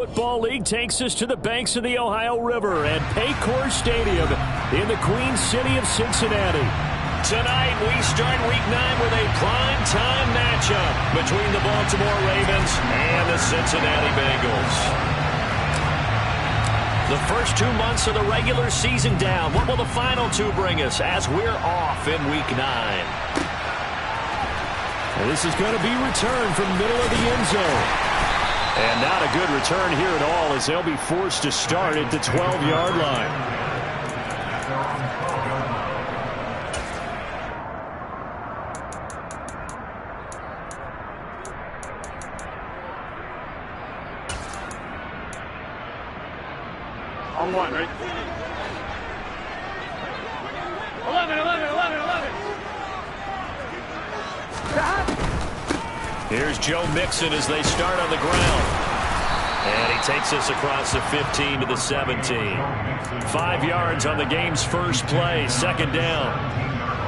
Football League takes us to the banks of the Ohio River at Paycor Stadium in the Queen City of Cincinnati. Tonight, we start Week 9 with a prime-time matchup between the Baltimore Ravens and the Cincinnati Bengals. The first 2 months of the regular season down. What will the final 2 bring us as we're off in Week 9? And this is going to be returned from middle of the end zone. And not a good return here at all, as they'll be forced to start at the 12-yard line. On one, right? 11. Here's Joe Mixon as they start on the ground. And he takes us across the 15 to the 17. 5 yards on the game's first play, second down.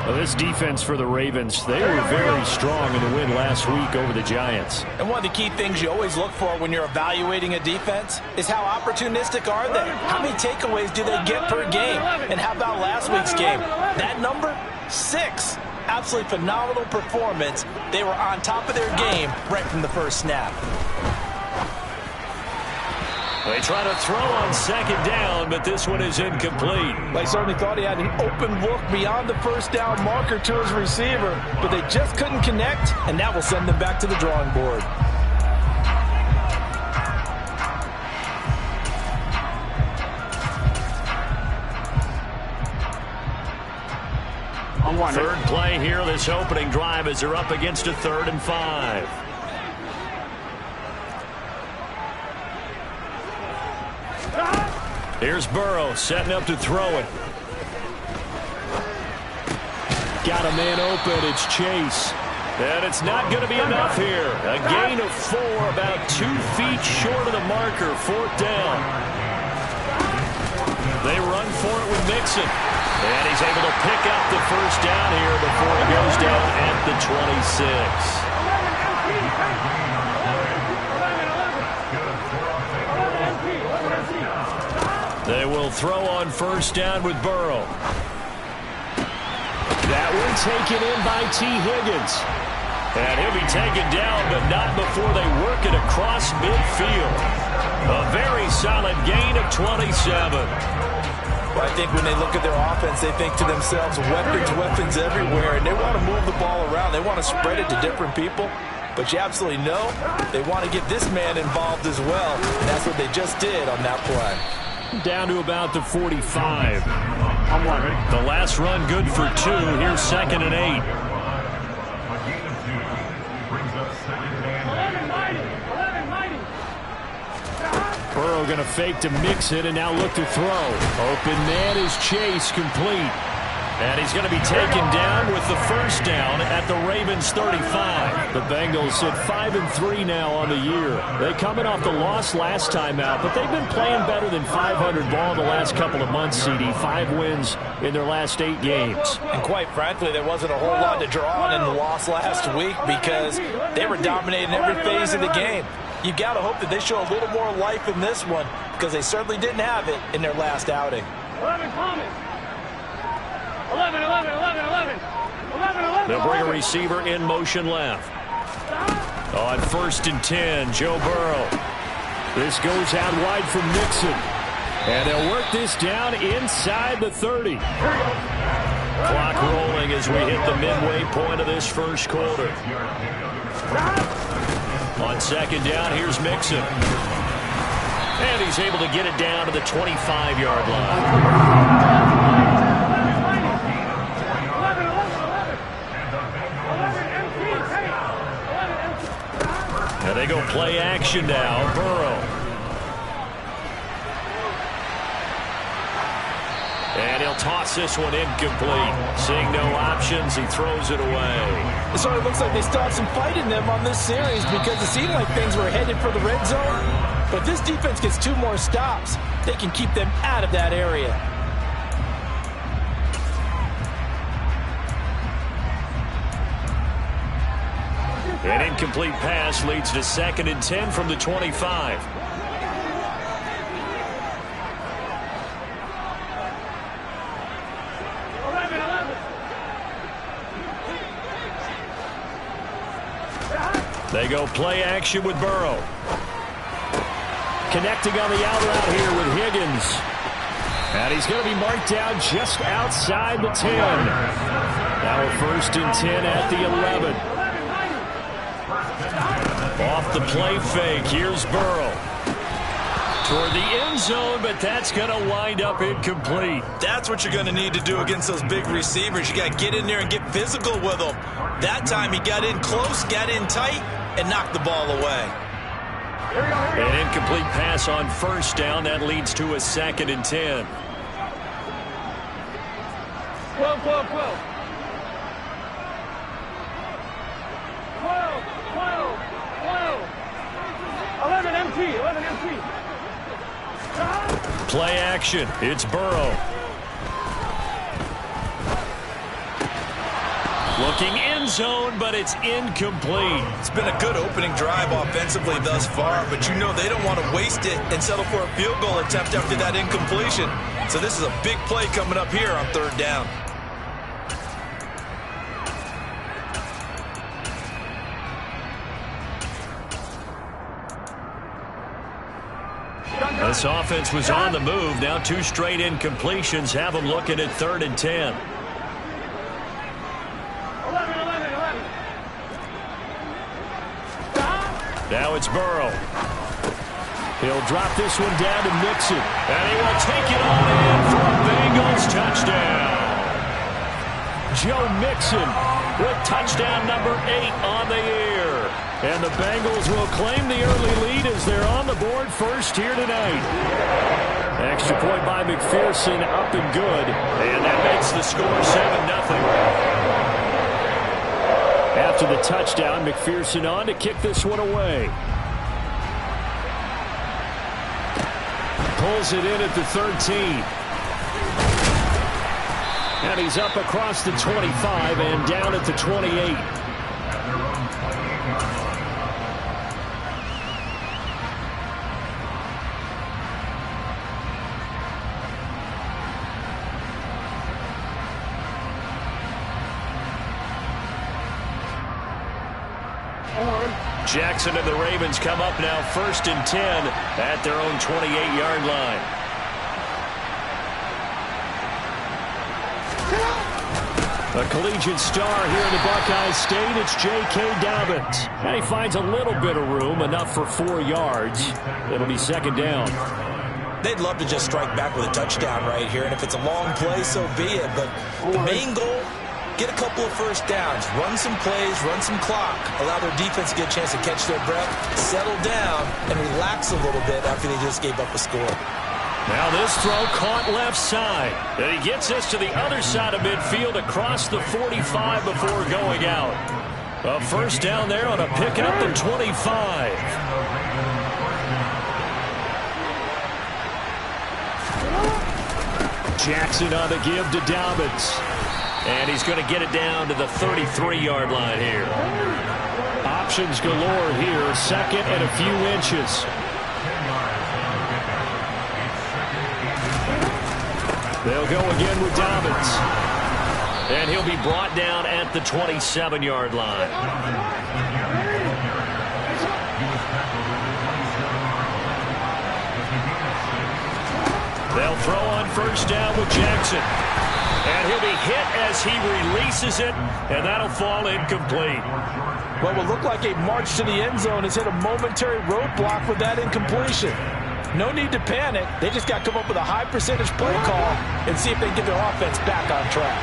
Well, this defense for the Ravens, they were very strong in the win last week over the Giants. And one of the key things you always look for when you're evaluating a defense is how opportunistic are they? How many takeaways do they get per game? And how about last week's game? That number? 6. Absolutely phenomenal performance. They were on top of their game right from the first snap. They try to throw on second down, but this one is incomplete. They certainly thought he had an open look beyond the first down marker to his receiver, but they just couldn't connect, and that will send them back to the drawing board. Third play here, this opening drive, as they're up against a 3rd and 5. Here's Burrow setting up to throw it. Got a man open. It's Chase. And it's not going to be enough here. A gain of 4, about 2 feet short of the marker. 4th down. They run for it with Mixon. And he's able to pick up the first down here before he goes down at the 26. They will throw on first down with Burrow. That one taken in by T. Higgins. And he'll be taken down, but not before they work it across midfield. A very solid gain of 27. Well, I think when they look at their offense, they think to themselves, weapons everywhere, and they want to move the ball around. They want to spread it to different people. But you absolutely know they want to get this man involved as well, and that's what they just did on that play. Down to about the 45. The last run good for 2. Here's 2nd and 8. Burrow going to fake to Mixon and now look to throw. Open man is Chase, complete. And he's going to be taken down with the first down at the Ravens 35. The Bengals sit 5-3 now on the year. They coming off the loss last time out, but they've been playing better than 500 ball the last couple of months, CD. 5 wins in their last 8 games. And quite frankly, there wasn't a whole lot to draw on in the loss last week because they were dominating every phase of the game. You got to hope that they show a little more life in this one because they certainly didn't have it in their last outing. 11. They'll bring a receiver in motion left. On 1st and 10, Joe Burrow. This goes out wide from Mixon. And they'll work this down inside the 30. Clock rolling as we hit the midway point of this first quarter. On 2nd down, here's Mixon. And he's able to get it down to the 25-yard line. And they go play action now. Burrow. And he'll toss this one incomplete. Seeing no options, he throws it away. It sort of looks like they still have some fight in them on this series because it seemed like things were headed for the red zone. But if this defense gets 2 more stops, they can keep them out of that area. An incomplete pass leads to 2nd and 10 from the 25. They go play action with Burrow. Connecting on the out route here with Higgins. And he's going to be marked down just outside the 10. Now a 1st and 10 at the 11. Off the play fake, here's Burrow. Toward the end zone, but that's going to wind up incomplete. That's what you're going to need to do against those big receivers. You got to get in there and get physical with them. That time he got in close, got in tight, and knocked the ball away. An incomplete pass on 1st down. That leads to a 2nd and 10. 12. 11 empty. Play action. It's Burrow. Looking end zone, but it's incomplete. It's been a good opening drive offensively thus far, but you know they don't want to waste it and settle for a field goal attempt after that incompletion. So this is a big play coming up here on 3rd down. This offense was on the move. Now 2 straight incompletions have them looking at 3rd and 10. 11. Now it's Burrow. He'll drop this one down to Mixon. And he will take it on in for a Bengals touchdown. Joe Mixon with touchdown number 8 on the year. And the Bengals will claim the early lead as they're on the board first here tonight. Extra point by McPherson, up and good. And that makes the score 7-0. After the touchdown, McPherson on to kick this one away. Pulls it in at the 13. And he's up across the 25 and down at the 28. Jackson and the Ravens come up now 1st and 10 at their own 28-yard line. A collegiate star here in the Buckeye State, it's J.K. Dobbins. And he finds a little bit of room, enough for 4 yards. It'll be 2nd down. They'd love to just strike back with a touchdown right here, and if it's a long play, so be it. But the main goal, get a couple of 1st downs, run some plays, run some clock, allow their defense to get a chance to catch their breath, settle down, and relax a little bit after they just gave up a score. Now this throw caught left side. And he gets this to the other side of midfield across the 45 before going out. A 1st down there on a pickup at 25. Jackson on the give to Dobbins. And he's going to get it down to the 33-yard line here. Options galore here. 2nd and a few inches. They'll go again with Dobbins. And he'll be brought down at the 27-yard line. They'll throw on 1st down with Jackson. And he'll be hit as he releases it, and that'll fall incomplete. What will look like a march to the end zone has hit a momentary roadblock with that incompletion. No need to panic. They just got to come up with a high percentage play call and see if they can get their offense back on track.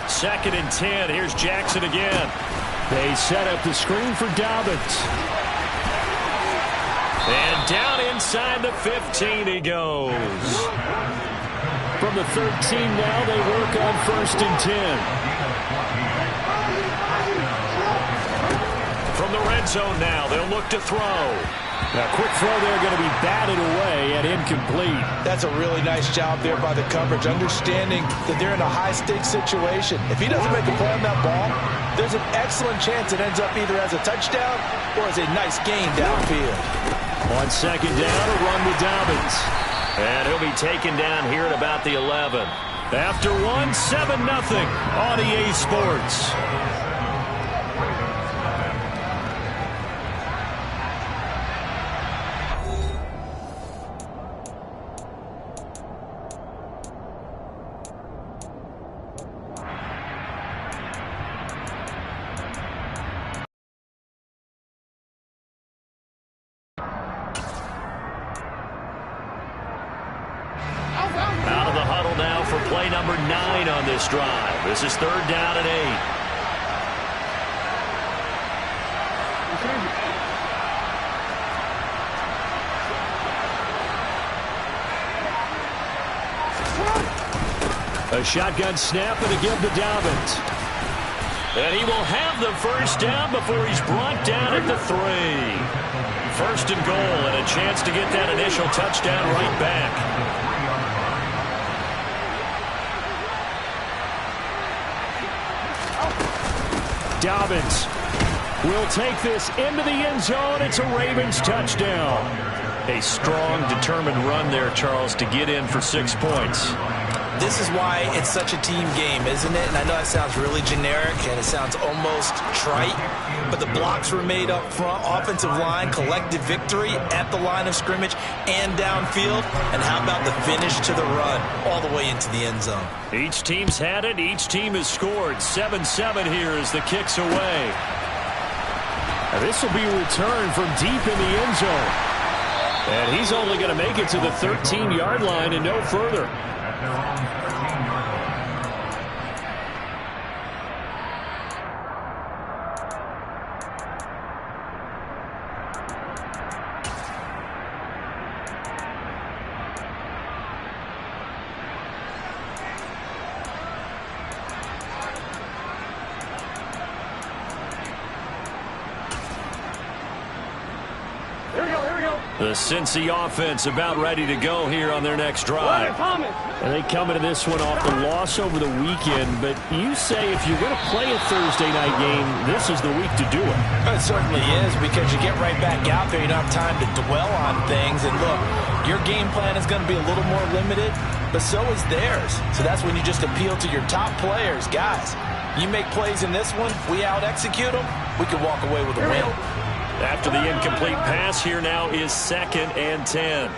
2nd and 10. Here's Jackson again. They set up the screen for Dobbins. And down inside the 15 he goes. From the 13 now, they work on 1st and 10. From the red zone now, they'll look to throw. Now, quick throw there, going to be batted away and incomplete. That's a really nice job there by the coverage, understanding that they're in a high-stakes situation. If he doesn't make a play on that ball, there's an excellent chance it ends up either as a touchdown or as a nice gain downfield. On 2nd down, a run with Dobbins. And he'll be taken down here at about the 11. After one, 7-0 on EA Sports. Out of the huddle now for play number 9 on this drive. This is 3rd down and 8. A shotgun snap and a give to Dobbins. And he will have the first down before he's brought down at the 3. 1st and goal and a chance to get that initial touchdown right back. Dobbins will take this into the end zone. It's a Ravens touchdown. A strong, determined run there, Charles, to get in for 6 points. This is why it's such a team game, isn't it? And I know that sounds really generic and it sounds almost trite, but the blocks were made up front, offensive line, collective victory at the line of scrimmage and downfield. And how about the finish to the run all the way into the end zone? Each team's had it. Each team has scored. 7-7 here as the kick's away. And this will be returned from deep in the end zone. And he's only going to make it to the 13-yard line and no further. The Cincy offense about ready to go here on their next drive. And they come into this one off the loss over the weekend, but you say if you're going to play a Thursday night game, this is the week to do it. It certainly is, because you get right back out there. You don't have time to dwell on things. And look, your game plan is going to be a little more limited, but so is theirs. So that's when you just appeal to your top players. Guys, you make plays in this one, we out-execute them, we can walk away with a win. After the incomplete pass, here now is 2nd and 10.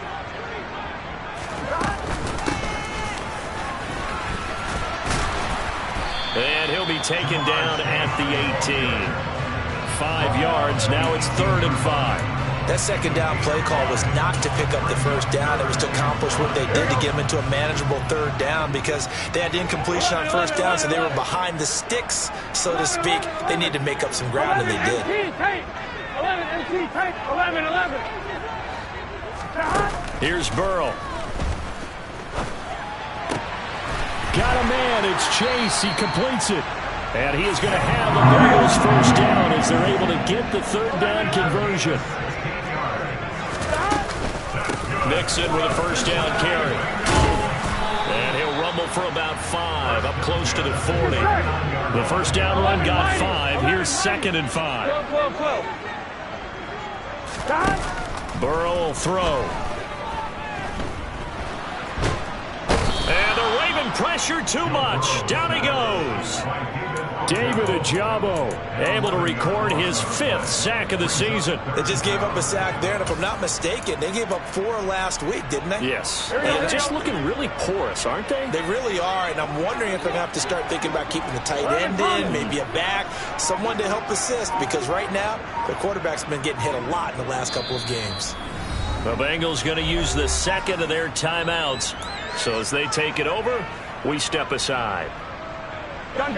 And he'll be taken down at the 18. 5 yards, now it's 3rd and 5. That 2nd down play call was not to pick up the 1st down. It was to accomplish what they did to get them into a manageable 3rd down, because they had incompletion on 1st down, so they were behind the sticks, so to speak. They needed to make up some ground, and they did. 11. Here's Burrow. Got a man. It's Chase. He completes it. And he is going to have the Bengals first down as they're able to get the 3rd down conversion. Mixon with a 1st down carry. And he'll rumble for about 5, up close to the 40. The 1st down run got 5. Here's 2nd and 5. 12. Burrow will throw. And the Raven pressure too much. Down he goes. David Ajabo able to record his 5th sack of the season. They just gave up a sack there, and if I'm not mistaken, they gave up 4 last week, didn't they? Yes. They're just looking really porous, aren't they? They really are, and I'm wondering if they're going to have to start thinking about keeping the tight end in, maybe a back, someone to help assist, because right now, their quarterback's been getting hit a lot in the last couple of games. The Bengals going to use the 2nd of their timeouts. So as they take it over, we step aside. Now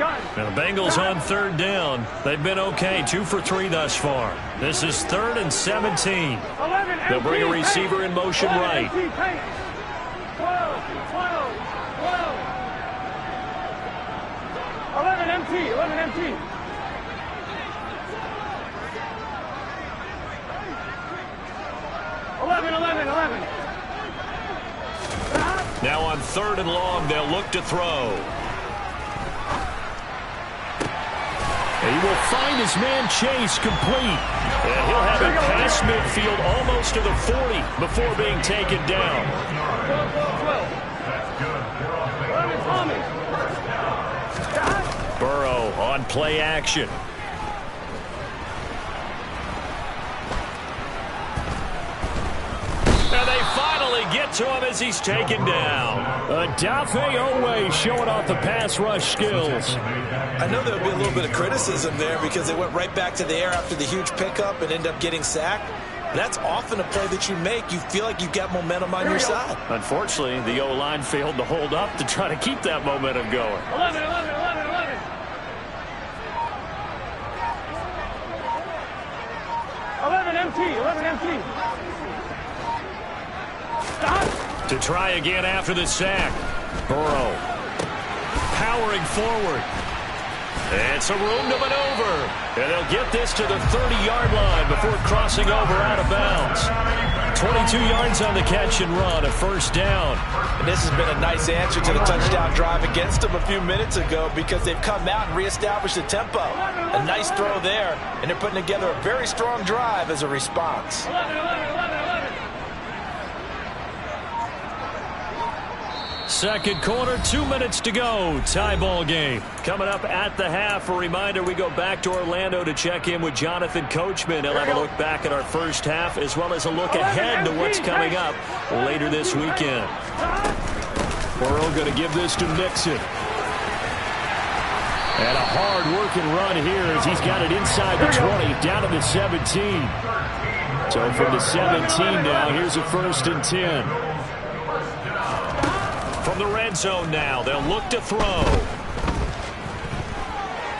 the Bengals on 3rd down. They've been okay, 2 for 3 thus far. This is 3rd and 17. They'll bring a receiver in motion right. 12. 11 MT. 11. Now on 3rd and long, they'll look to throw. He will find his man Chase complete. And he'll have it past midfield almost to the 40 before being taken down. 12. Burrow on play action. And they finally get to him as he's taken down. Odafe Oweh showing off the pass rush skills. I know there'll be a little bit of criticism there because they went right back to the air after the huge pickup and end up getting sacked. That's often a play that you make. You feel like you've got momentum on your side. Unfortunately, the O-line failed to hold up to try to keep that momentum going. 11, 11, 11, 11. 11 MT, 11 MT. Stop. To try again after the sack. Burrow powering forward. It's a room to maneuver. And they'll get this to the 30-yard line before crossing over out of bounds. 22 yards on the catch and run, a first down. And this has been a nice answer to the touchdown drive against them a few minutes ago because they've come out and reestablished the tempo. A nice throw there, and they're putting together a very strong drive as a response. 11, 11, 11, 11. Second quarter, 2 minutes to go. Tie ball game. Coming up at the half, a reminder we go back to Orlando to check in with Jonathan Coachman. He'll have a look back at our first half as well as a look ahead to what's coming up later this weekend. Burrow going to give this to Mixon. And a hard-working run here as he's got it inside the 20, down to the 17. So from the 17 now, here's a 1st and 10. From the red zone now, they'll look to throw.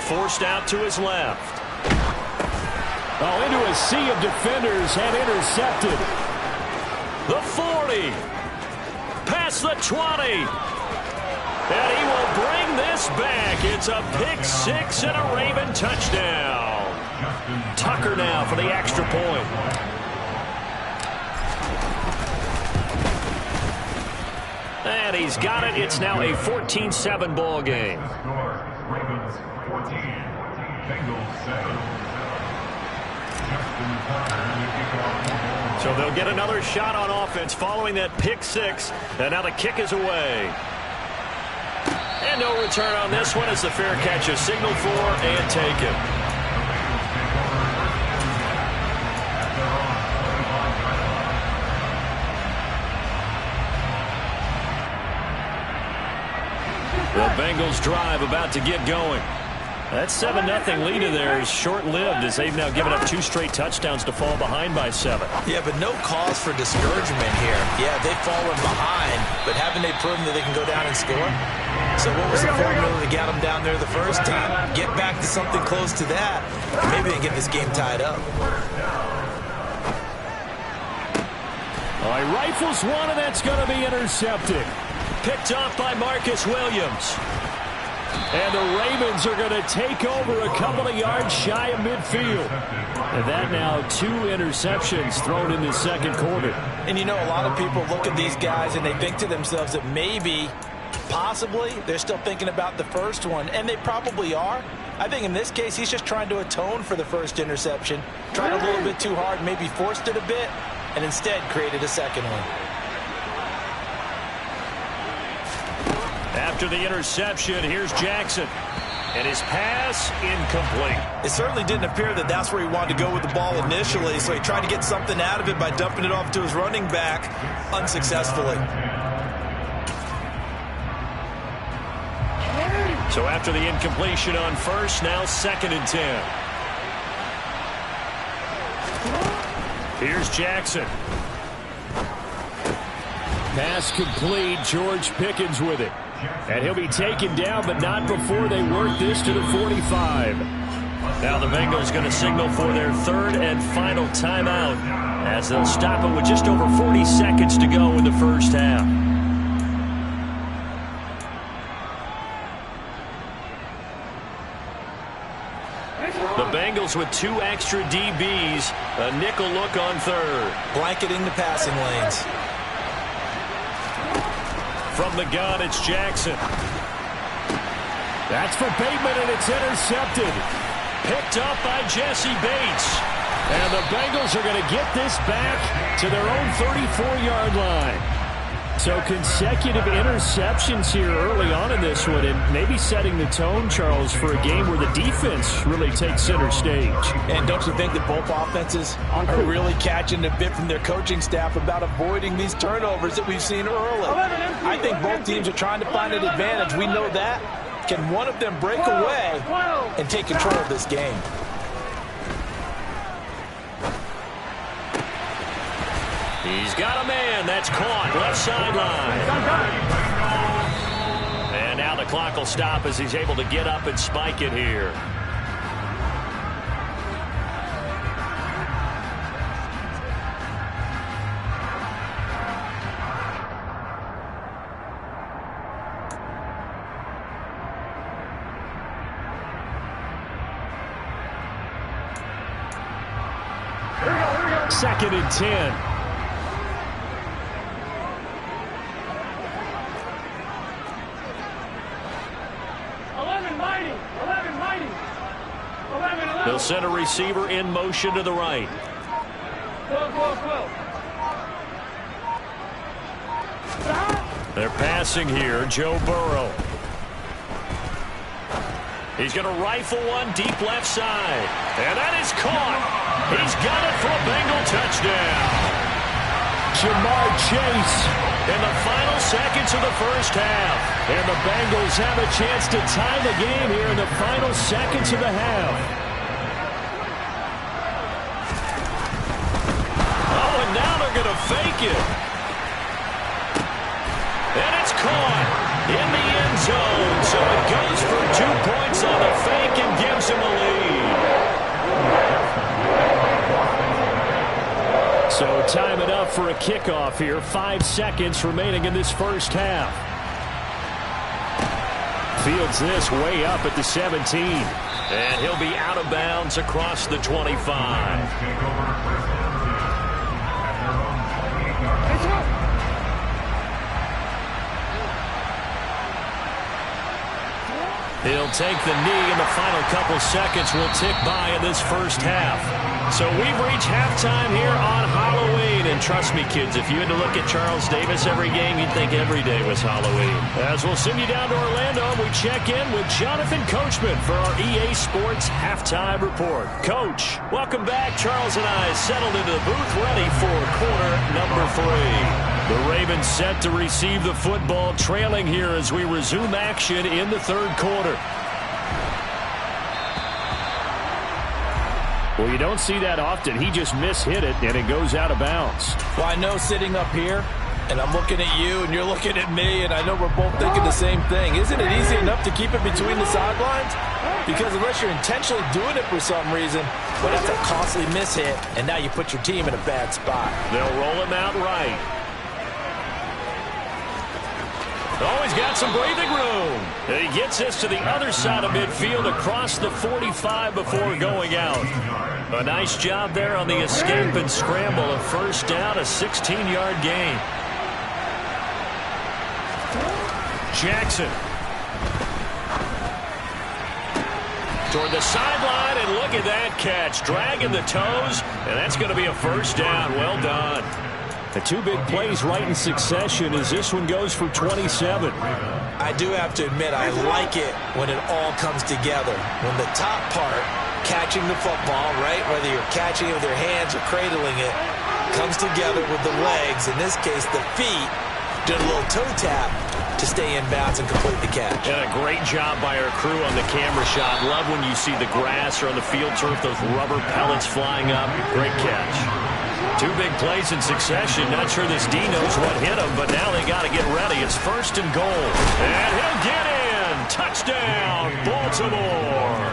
Forced out to his left. Oh, into a sea of defenders and intercepted. The 40. Past the 20. And he will bring this back. It's a pick six and a Raven touchdown. Tucker now for the extra point. And he's got it. It's now a 14-7 ball game. Ravens 14, Bengals 7. So they'll get another shot on offense following that pick six. And now the kick is away. And no return on this one as the fair catch is signaled for and taken. The Bengals drive about to get going. That 7-0 lead of theirs is short-lived as they've now given up 2 straight touchdowns to fall behind by 7. Yeah, but no cause for discouragement here. Yeah, they've fallen behind, but haven't they proven that they can go down and score? So what was the formula to get them down there the first time? Get back to something close to that, and maybe they get this game tied up. He rifles one, and that's going to be intercepted. Picked off by Marcus Williams. And the Ravens are going to take over a couple of yards shy of midfield. And that now 2 interceptions thrown in the second quarter. And you know, a lot of people look at these guys and they think to themselves that maybe, possibly, they're still thinking about the first one. And they probably are. I think in this case, he's just trying to atone for the first interception. Tried a little bit too hard, maybe forced it a bit, and instead created a second one. After the interception, here's Jackson. And his pass incomplete. It certainly didn't appear that that's where he wanted to go with the ball initially, so he tried to get something out of it by dumping it off to his running back unsuccessfully. So after the incompletion on first, now 2nd and 10. Here's Jackson. Pass complete. George Pickens with it. And he'll be taken down, but not before they work this to the 45. Now the Bengals going to signal for their 3rd and final timeout as they'll stop it with just over 40 seconds to go in the first half. The Bengals with 2 extra DBs, a nickel look on 3rd. Blanketing the passing lanes. From the gun, it's Jackson. That's for Bateman, and it's intercepted. Picked up by Jesse Bates. And the Bengals are going to get this back to their own 34-yard line. So consecutive interceptions here early on in this one, and maybe setting the tone, Charles, for a game where the defense really takes center stage. And don't you think that both offenses are really catching a bit from their coaching staff about avoiding these turnovers that we've seen early? I think both teams are trying to find an advantage. We know that. Can one of them break away and take control of this game? He's got a man. That's caught. Left sideline. And now the clock will stop as he's able to get up and spike it here. Second and 10. They'll send a receiver in motion to the right. They're passing here. Joe Burrow. He's going to rifle one deep left side. And that is caught. He's got it for a Bengal touchdown. Jamar Chase In the final seconds of the first half. And the Bengals have a chance to tie the game here in the final seconds of the half. Now they're going to fake it. And it's caught in the end zone. So it goes for 2 points on the fake and gives him a lead. So time it up for a kickoff here. 5 seconds remaining in this first half. Fields this way up at the 17. And he'll be out of bounds across the 25. He'll take the knee, and the final couple seconds will tick by in this first half. So we've reached halftime here on Halloween. And trust me, kids, if you had to look at Charles Davis every game, you'd think every day was Halloween. As we'll send you down to Orlando, we check in with Jonathan Coachman for our EA Sports Halftime Report. Coach, welcome back. Charles and I settled into the booth ready for quarter number 3. The Ravens set to receive the football, trailing here as we resume action in the third quarter. Well, you don't see that often. He just mishit it, and it goes out of bounds. Well, I know sitting up here, and I'm looking at you, and you're looking at me, and I know we're both thinking the same thing. Isn't it easy enough to keep it between the sidelines? Because unless you're intentionally doing it for some reason, well, that's a costly mishit, and now you put your team in a bad spot. They'll roll him out right. Oh, he's got some breathing room. And he gets this to the other side of midfield across the 45 before going out. A nice job there on the escape and scramble. A first down, a 16-yard gain. Jackson. Toward the sideline, and look at that catch. Dragging the toes, and that's going to be a first down. Well done. The 2 big plays right in succession as this one goes for 27. I do have to admit, I like it when it all comes together. When the top part, catching the football, right, whether you're catching it with your hands or cradling it, comes together with the legs, in this case the feet, did a little toe tap to stay in bounds and complete the catch. And a great job by our crew on the camera shot. Love when you see the grass or on the field turf, those rubber pellets flying up. Great catch. 2 big plays in succession. Not sure this D knows what hit him, but now they got to get ready. It's first and goal. And he'll get in. Touchdown, Baltimore.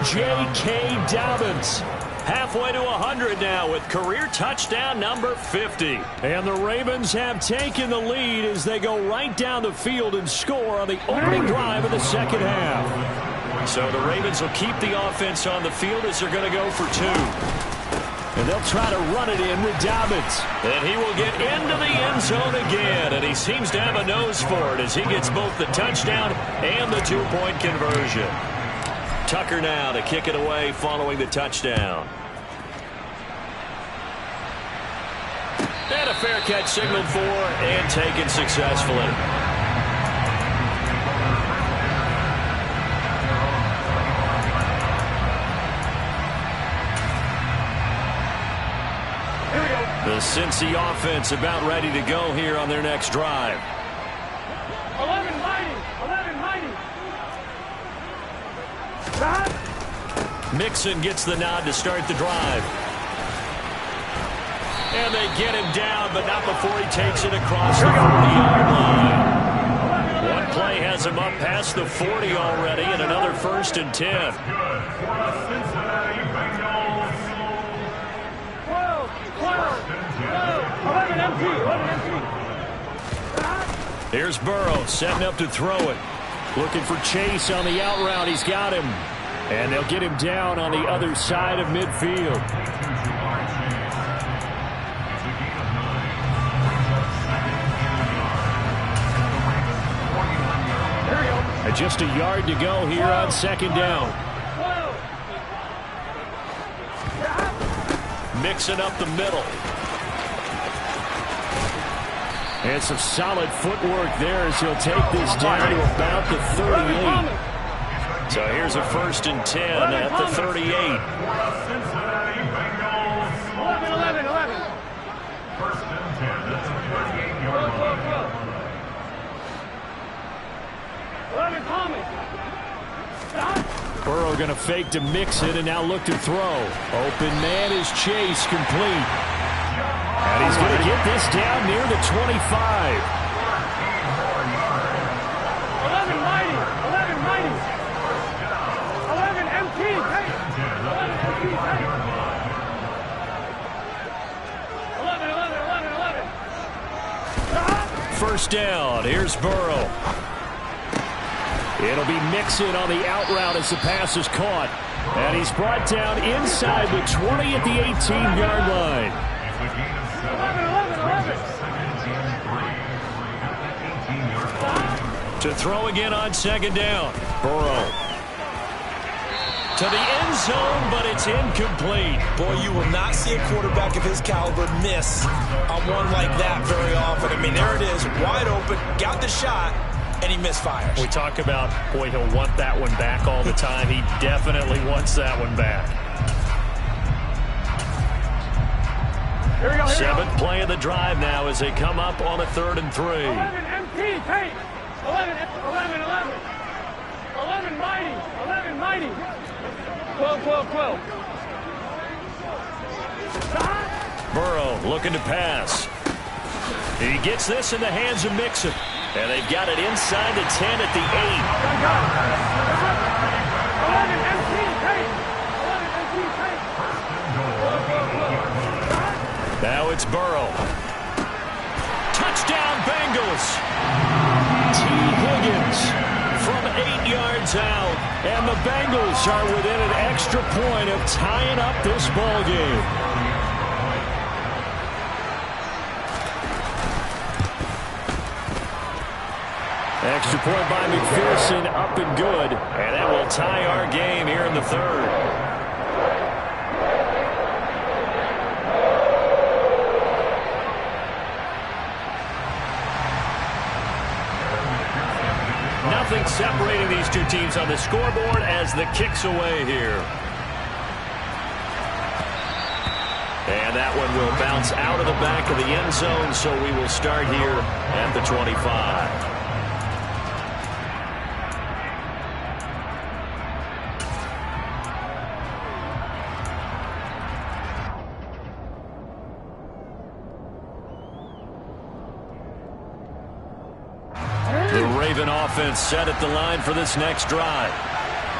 J.K. Dobbins. Halfway to 100 now with career touchdown number 50. And the Ravens have taken the lead as they go right down the field and score on the opening drive of the second half. So the Ravens will keep the offense on the field as they're going to go for 2. And they'll try to run it in with Dobbins. And he will get into the end zone again. And he seems to have a nose for it as he gets both the touchdown and the 2-point conversion. Tucker now to kick it away following the touchdown. And a fair catch signaled for and taken successfully. The Cincy offense about ready to go here on their next drive. 11 mighty. 11 mighty. Mixon gets the nod to start the drive. And they get him down, but not before he takes it across the 40-yard line. One play has him up past the 40 already, and another 1st and 10. 11 MT. 11 MT. Here's Burrow setting up to throw it. Looking for Chase on the out route. He's got him. And they'll get him down on the other side of midfield. And just a yard to go here on 2nd down. Mixing up the middle. And some solid footwork there as he'll take this down to about the 38. So here's a 1st and 10 at the 38. 11, 11, 11. 1st and 10 at the 38-yard line. 11 Thomas. Burrow going to fake to Mixon and now look to throw. Open man is Chase, complete. And he's going to get this down near the 25. 11 mighty. 11 mighty. 11 MT. 11 MT. 11, 11, 11, 11. 1st down. Here's Burrow. It'll be Mixon on the out route as the pass is caught. And he's brought down inside the 20 at the 18-yard line. 11, 11, 11. To throw again on 2nd down. Burrow. To the end zone, but it's incomplete. Boy, you will not see a quarterback of his caliber miss on one like that very often. I mean, there it is, wide open, got the shot, and he misfires. We talk about, boy, he'll want that one back all the time. He definitely wants that one back. Here we go. 7th play of the drive now as they come up on a 3rd and 3. 11 MT. Take. 11, 11, 11. 11 mighty. 11 mighty. 12, 12, 12. Burrow looking to pass. He gets this in the hands of Mixon. And they've got it inside the 10 at the 8. 11 MT. Take. 11 MT. Take. Now it's Burrow. Touchdown Bengals. T. Higgins From 8 yards out. and the Bengals are within an extra point of tying up this ball game. Extra point by McPherson, up and good. And that will tie our game here in the 3rd. Nothing separating these two teams on the scoreboard as the kick's away here. And that one will bounce out of the back of the end zone, so we will start here at the 25. Offense set at the line for this next drive.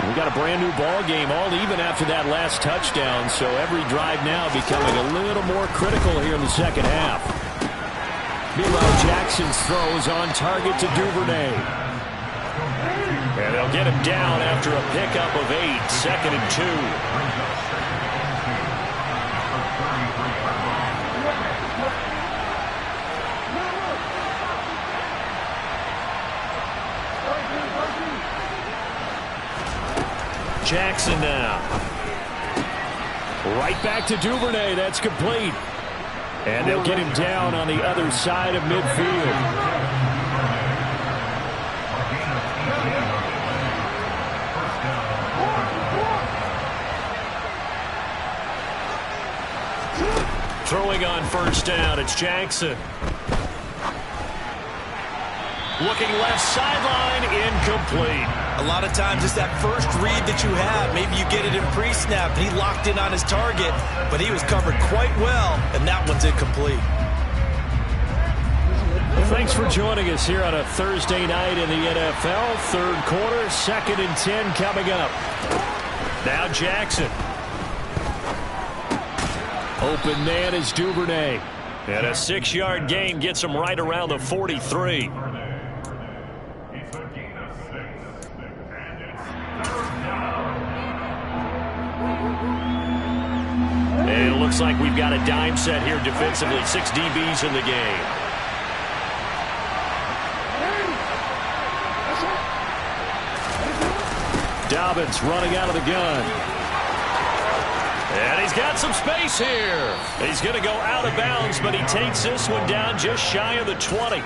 We got a brand new ball game, all even after that last touchdown, so every drive now becoming a little more critical here in the 2nd half. Meanwhile, Jackson's throws on target to Duvernay. And they'll get him down after a pickup of 8, 2nd and 2. Jackson now. Right back to Duvernay. That's complete. And they'll get him down on the other side of midfield. Throwing on first down, it's Jackson. Looking left sideline, incomplete. A lot of times it's that first read that you have. Maybe you get it in pre-snap, and he locked in on his target, but he was covered quite well, and that one's incomplete. Thanks for joining us here on a Thursday night in the NFL. Third quarter, 2nd and 10 coming up. Now Jackson. Open man is Duvernay. And a 6-yard gain gets him right around the 43. And it looks like we've got a dime set here defensively. 6 DBs in the game. Dobbins running out of the gun. And he's got some space here. He's going to go out of bounds, but he takes this one down just shy of the 20.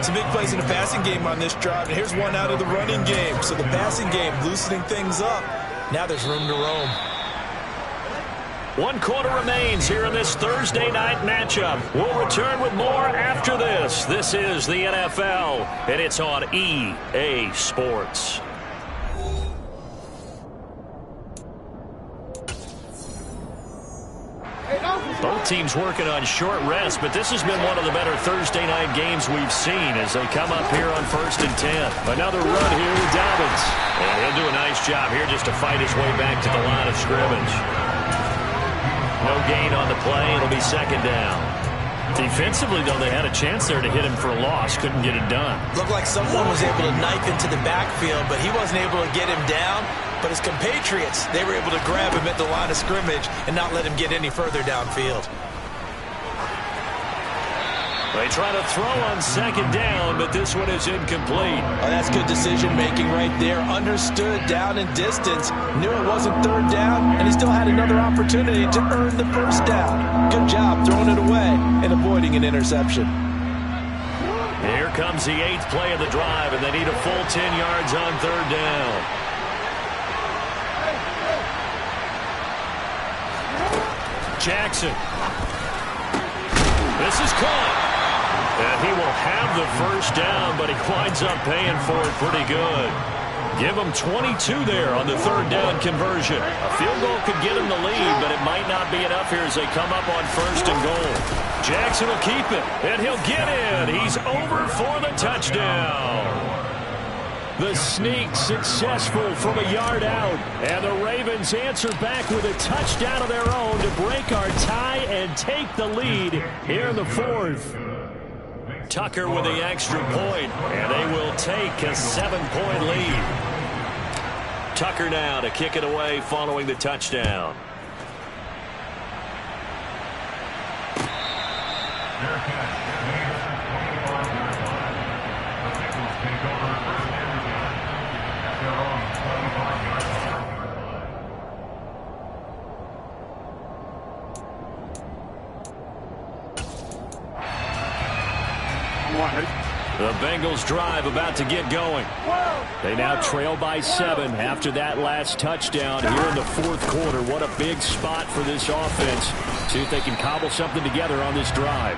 Some big plays in the passing game on this drive, and here's one out of the running game. So the passing game loosening things up. Now there's room to roam. 1 quarter remains here in this Thursday night matchup. We'll return with more after this. This is the NFL, and it's on EA Sports. Both teams working on short rest, but this has been one of the better Thursday night games we've seen as they come up here on 1st and 10. Another run here with Dobbins. And he'll do a nice job here just to fight his way back to the line of scrimmage. No gain on the play. It'll be 2nd down. Defensively, though, they had a chance there to hit him for a loss. Couldn't get it done. Looked like someone was able to knife into the backfield, but he wasn't able to get him down. But his compatriots, they were able to grab him at the line of scrimmage and not let him get any further downfield. They try to throw on 2nd down, but this one is incomplete. Oh, that's good decision-making right there. Understood down and distance. Knew it wasn't 3rd down, and he still had another opportunity to earn the 1st down. Good job throwing it away and avoiding an interception. Here comes the 8th play of the drive, and they need a full 10 yards on 3rd down. Jackson. This is caught. And he will have the 1st down, but he winds up paying for it pretty good. Give him 22 there on the 3rd down conversion. A field goal could get him the lead, but it might not be enough here as they come up on 1st and goal. Jackson will keep it, and he'll get in. He's over for the touchdown. The sneak successful from a yard out. And the Ravens answer back with a touchdown of their own to break our tie and take the lead here in the 4th. Tucker with the extra point, and they will take a 7-point lead. Tucker now to kick it away following the touchdown. The Bengals drive about to get going. They now trail by 7 after that last touchdown here in the 4th quarter. What a big spot for this offense. See if they can cobble something together on this drive.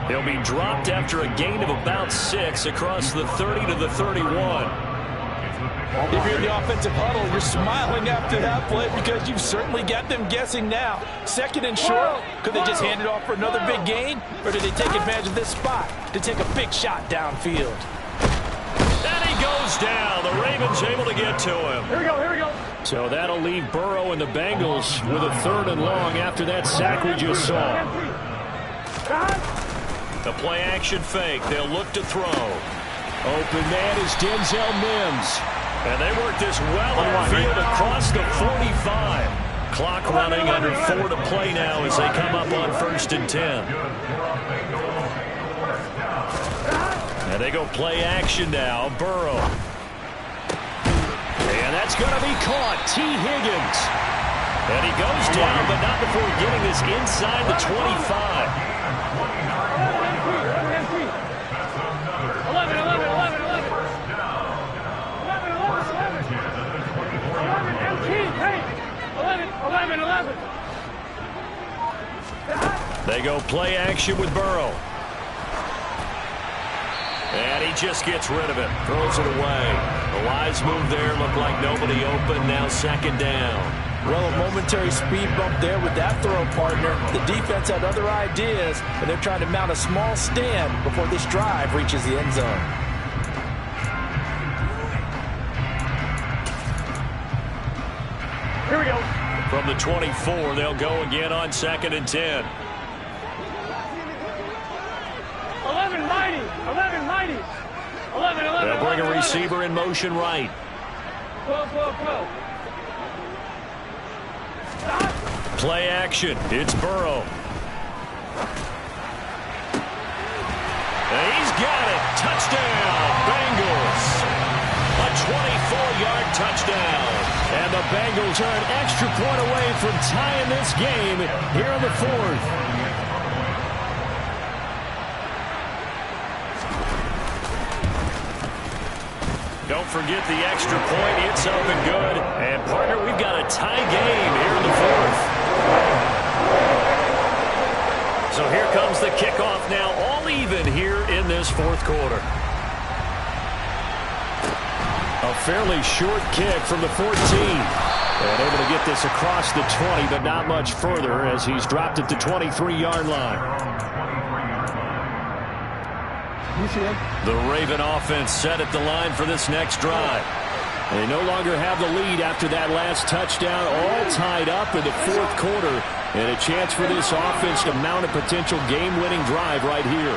He'll be dropped after a gain of about 6 across the 30 to the 31. If you're in the offensive huddle, you're smiling after that play because you've certainly got them guessing now. 2nd and short, could they just hand it off for another big gain? Or did they take advantage of this spot to take a big shot downfield? And he goes down. The Ravens able to get to him. Here we go, here we go. So that'll leave Burrow and the Bengals with a 3rd and long after that sack we just saw. The play action fake. They'll look to throw. Open man is Denzel Mims. And they work this well upfield across the 45. Clock running under 4 to play now as they come up on 1st and 10. And they go play action now. Burrow. And that's going to be caught. T. Higgins. And he goes down, but not before getting this inside the 25. They go play action with Burrow. And he just gets rid of it. Throws it away. A wise move there. Looked like nobody open. Now second down. Well, a momentary speed bump there with that throw, partner. The defense had other ideas, and they're trying to mount a small stand before this drive reaches the end zone. Here we go. From the 24, they'll go again on 2nd and 10. 11 mighty. 11 mighty. 11. They'll bring a receiver in motion right. 12. Play action. It's Burrow. And he's got it. Touchdown, Bengals. A 24-yard touchdown. And the Bengals are an extra point away from tying this game here in the 4th. Don't forget the extra point. It's up and good. And, partner, we've got a tie game here in the 4th. So here comes the kickoff now, all even here in this 4th quarter. A fairly short kick from the 14. And able to get this across the 20, but not much further as he's dropped it to 23-yard line. The Raven offense set at the line for this next drive. They no longer have the lead after that last touchdown, all tied up in the 4th quarter. And a chance for this offense to mount a potential game-winning drive right here.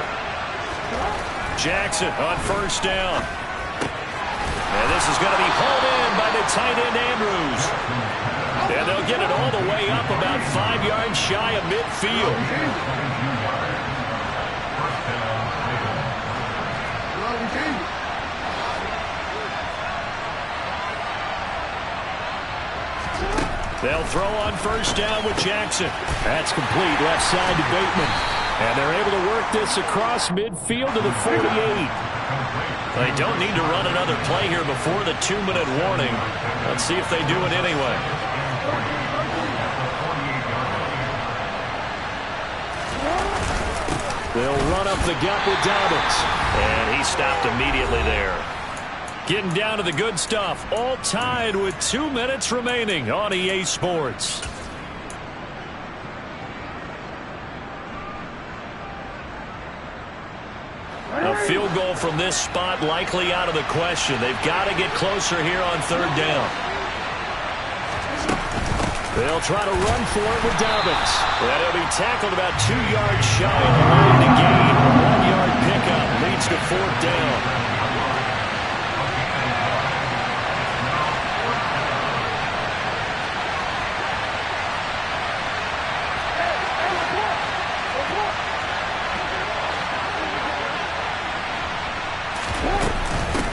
Jackson on 1st down. And this is going to be hauled in by the tight end Andrews. And they'll get it all the way up about 5 yards shy of midfield. They'll throw on 1st down with Jackson. That's complete left side to Bateman. And they're able to work this across midfield to the 48. They don't need to run another play here before the 2-minute warning. Let's see if they do it anyway. They'll run up the gut with Dobbins. And he stopped immediately there. Getting down to the good stuff. All tied with 2 minutes remaining on EA Sports. A field goal from this spot likely out of the question. They've got to get closer here on 3rd down. They'll try to run for it with Dobbins. And he'll be tackled about 2 yards shy of the line to gain. A 1-yard pickup leads to 4th down.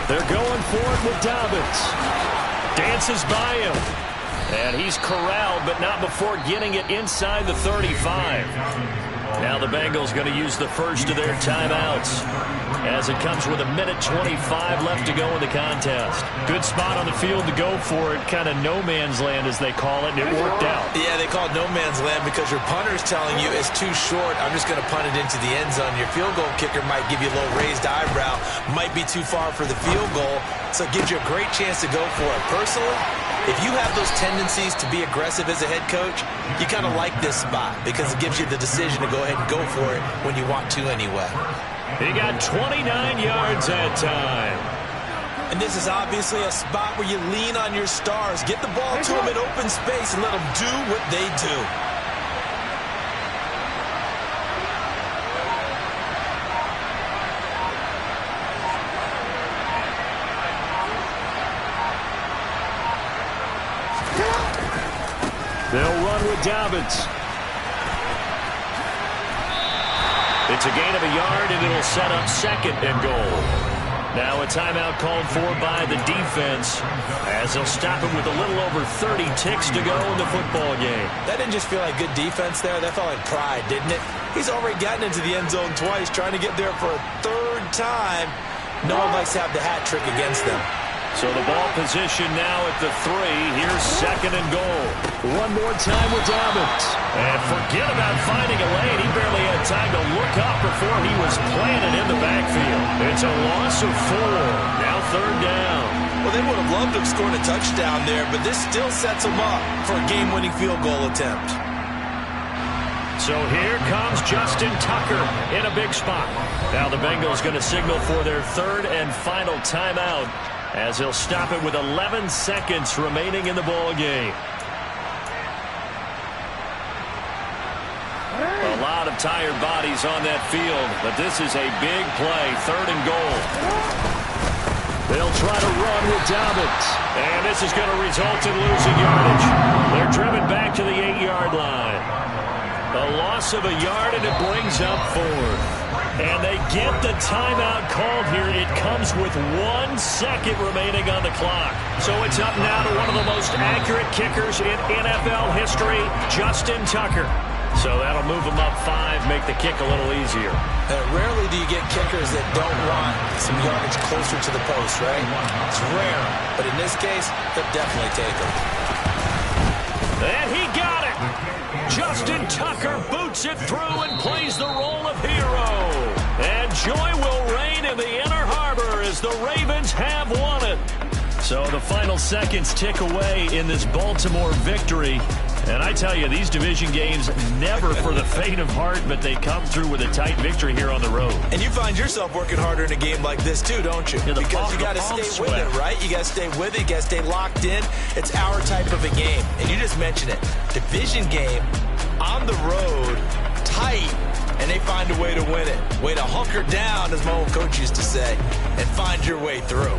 They're going for it with Dobbins. Dances by him. And he's corralled, but not before getting it inside the 35. Now the Bengals going to use the first of their timeouts as it comes with 1:25 left to go in the contest. Good spot on the field to go for it. Kind of no man's land, as they call it, and it worked out. Yeah, they call it no man's land because your punter's telling you it's too short. I'm just going to punt it into the end zone. Your field goal kicker might give you a little raised eyebrow. Might be too far for the field goal, so it gives you a great chance to go for it. Personally, if you have those tendencies to be aggressive as a head coach, you kind of like this spot because it gives you the decision to go ahead and go for it when you want to anyway. He got 29 yards that time. And this is obviously a spot where you lean on your stars. Get the ball to them in open space and let them do what they do. They'll run with Dobbins. It's a gain of a yard, and it'll set up 2nd and goal. Now a timeout called for by the defense as they'll stop him with a little over 30 ticks to go in the football game. That didn't just feel like good defense there. That felt like pride, didn't it? He's already gotten into the end zone twice, trying to get there for a 3rd time. No one likes to have the hat trick against them. So the ball position now at the 3. Here's 2nd and goal. One more time with Dobbins. And forget about finding a lane. He barely time to look up before he was planted in the backfield. It's a loss of 4. Now 3rd down. Well, they would have loved to have scored a touchdown there, but this still sets them up for a game-winning field goal attempt. So here comes Justin Tucker in a big spot. Now the Bengals going to signal for their 3rd and final timeout as they'll stop it with 11 seconds remaining in the ball game. A lot of tired bodies on that field, but this is a big play, 3rd and goal. They'll try to run with Dobbins. And this is going to result in losing yardage. They're driven back to the 8-yard line. A loss of a yard, and it brings up 4th. And they get the timeout called here. It comes with 1 second remaining on the clock. So it's up now to one of the most accurate kickers in NFL history, Justin Tucker. So that'll move them up 5, make the kick a little easier. Rarely do you get kickers that don't want some yardage closer to the post, right? It's rare, but in this case, they'll definitely take them. And he got it! Justin Tucker boots it through and plays the role of hero. And joy will reign in the Inner Harbor as the Ravens have won it. So the final seconds tick away in this Baltimore victory. And I tell you, these division games, never for the faint of heart, but they come through with a tight victory here on the road. And you find yourself working harder in a game like this, too, don't you? Yeah, because you got to stay with it, right? You got to stay with it. You got to stay locked in. It's our type of a game. And you just mentioned it. Division game, on the road, tight, and they find a way to win it. Way to hunker down, as my old coach used to say, and find your way through.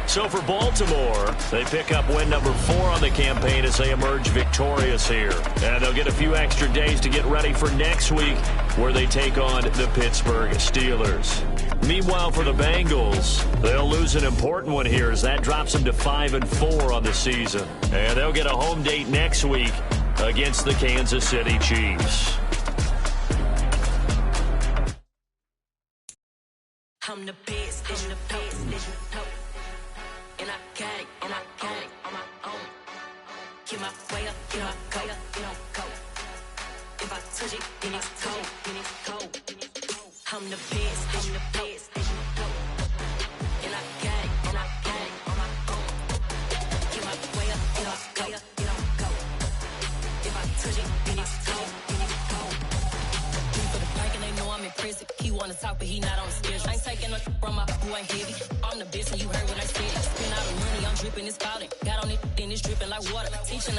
So for Baltimore, they pick up win number 4 on the campaign as they emerge victorious here. And they'll get a few extra days to get ready for next week where they take on the Pittsburgh Steelers. Meanwhile, for the Bengals, they'll lose an important one here as that drops them to 5-4 on the season. And they'll get a home date next week against the Kansas City Chiefs. I'm the best, I'm the best, and I got it, and I got it on my own. Get my way up, get my go, go. If I touch it, then it's cold, I'm the best, I'm the best, and I got it, and I got it on my own. Get my way up, get my go. If I touch it, then it's cold, For the bank and they know I'm in prison. He wanna talk, but he not on the schedule. I ain't taking no from my who ain't heavy. I'm the best, and you heard what I said. Spend all the money, I'm dripping, it's spouting. Got on it, then it's dripping like water. Teaching